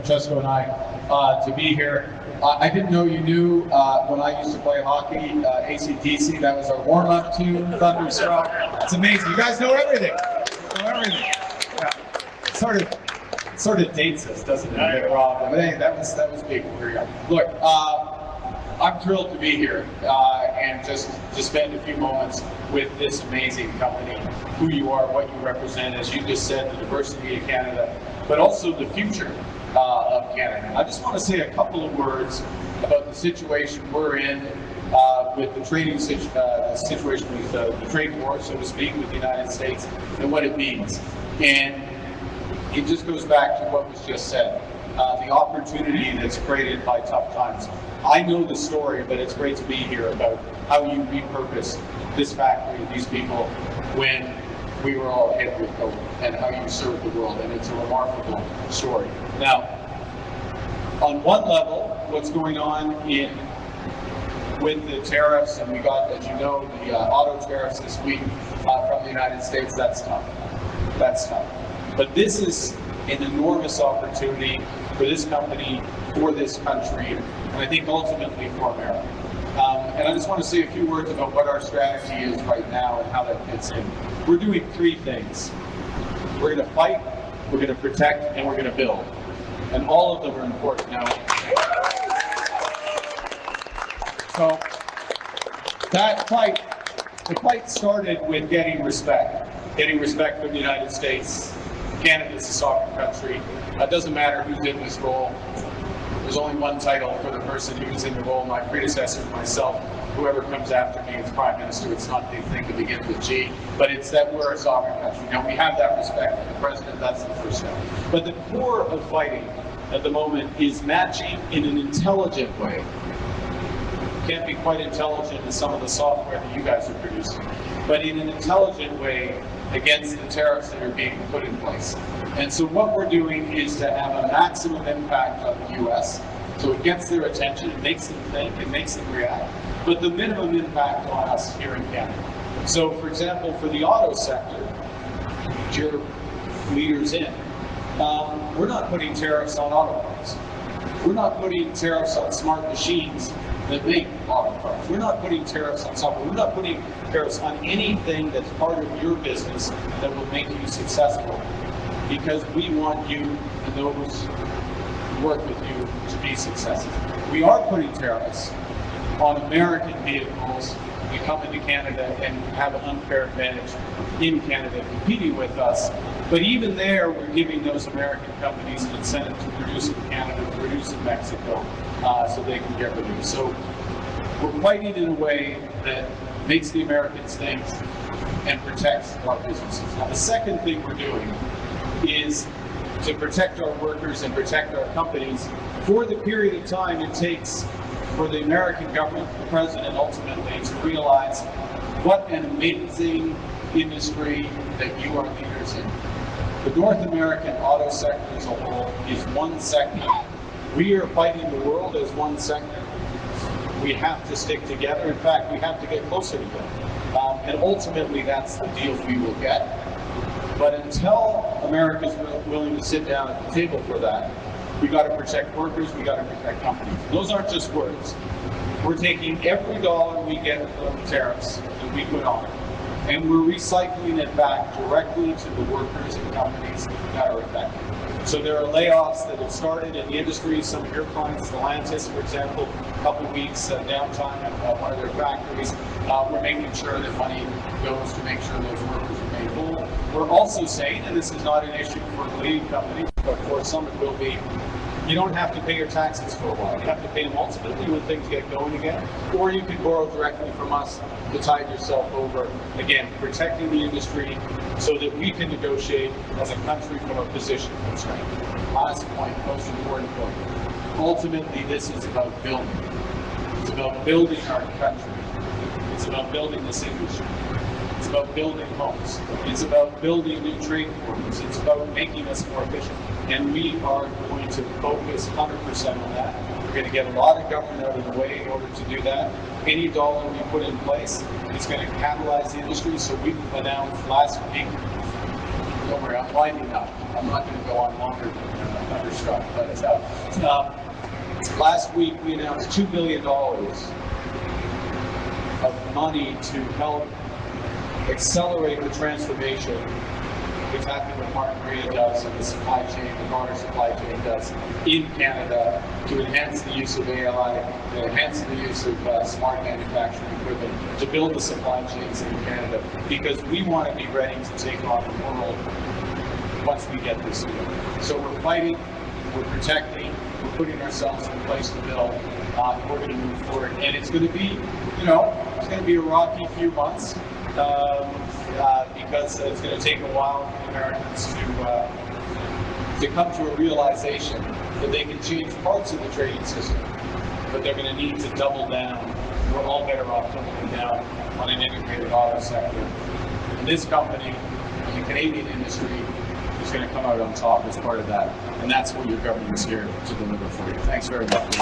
Francesco and I to be here. I didn't know you knew when I used to play hockey, AC/DC, that was our warm-up tune, Thunderstruck. It's amazing. You guys know everything. You know everything. Yeah. Sort of dates us, doesn't it, Rob? But hey, that was big for you. Look, I'm thrilled to be here and just to spend a few moments with this amazing company, who you are, what you represent, as you just said, the diversity of Canada, but also the future of Canada. I just want to say a couple of words about the situation we're in with the trading situation with the trade war, so to speak, with the United States and what it means. And it just goes back to what was just said, the opportunity that's created by tough times. I know the story, but it's great to be here about how you repurposed this factory, these people, when we were all hit with COVID, and how you served the world, and it's a remarkable story. Now, on one level, what's going on with the tariffs, and we got, as you know, the auto tariffs this week from the United States, that's tough. That's tough. But this is an enormous opportunity for this company, for this country, and I think ultimately for America. And I just want to say a few words about what our strategy is right now and how that fits in. We're doing three things. We're going to fight, we're going to protect, and we're going to build. And all of them are important now. So that fight, the fight started with getting respect from the United States. Canada's a sovereign country. It doesn't matter who's in this role. There's only one title for the person who's in the role, my predecessor, myself. Whoever comes after me is Prime Minister. It's not the thing that begins with G, but it's that we're a sovereign country. Now, we have that respect for the President. That's the first step. But the core of fighting at the moment is matching in an intelligent way. Can't be quite intelligent in some of the software that you guys are producing, but in an intelligent way against the tariffs that are being put in place. And so what we're doing is to have a maximum impact on the U.S. So it gets their attention, it makes them think, it makes them react, but the minimum impact on us here in Canada. So for example, for the auto sector, which you're leaders in, we're not putting tariffs on auto parts. We're not putting tariffs on smart machines that make auto parts. We're not putting tariffs on software. We're not putting tariffs on anything that's part of your business that will make you successful, because we want you and those who work with you to be successful. We are putting tariffs on American vehicles that come into Canada and have an unfair advantage in Canada competing with us. But even there, we're giving those American companies an incentive to produce in Canada, to produce in Mexico, so they can get reduced. So we're fighting in a way that makes the Americans think and protects our businesses. Now, the second thing we're doing is to protect our workers and protect our companies for the period of time it takes for the American government, the president ultimately, to realize what an amazing industry that you are leaders in. The North American auto sector as a whole is one sector. We are fighting the world as one sector. We have to stick together. In fact, we have to get closer together. And ultimately, that's the deal we will get. But until America's willing to sit down at the table for that, we got to protect workers, we got to protect companies. Those aren't just words. We're taking every dollar we get from tariffs that we put on, and we're recycling it back directly to the workers and companies that are affected. So there are layoffs that have started in the industry. Some of your clients, Stellantis, for example, a couple of weeks downtime at one of their factories. We're making sure that money goes to make sure those workers are made whole. We're also saying, and this is not an issue for the leading companies, but for some it will be, you don't have to pay your taxes for a while. You have to pay them ultimately when things get going again, or you can borrow directly from us to tide yourself over, again, protecting the industry so that we can negotiate as a country from a position of strength. Last point, most important point. Ultimately, this is about building. It's about building our country. It's about building this industry. It's about building homes. It's about building new trade corridors. It's about making us more efficient. And we are going to focus 100% on that. We're going to get a lot of government out of the way in order to do that. Any dollar we put in place is going to catalyze the industry. So we announced last week worry, I'm winding up. I'm not going to go on longer than Thunderstruck. But last week we announced $2 billion of money to help accelerate the transformation, exactly what Mark Carney does in the supply chain, the broader supply chain does in Canada, to enhance the use of AI, to enhance the use of smart manufacturing equipment, to build the supply chains in Canada, because we want to be ready to take on the world once we get this deal. So we're fighting, we're protecting, we're putting ourselves in place to build, and we're going to move forward. And it's going to be, it's going to be a rocky few months, because it's going to take a while for Americans to come to a realization that they can change parts of the trading system, but they're going to need to double down. We're all better off doubling down on an integrated auto sector. And this company, the Canadian industry, is going to come out on top as part of that. And that's what your government's here to deliver for you. Thanks very much.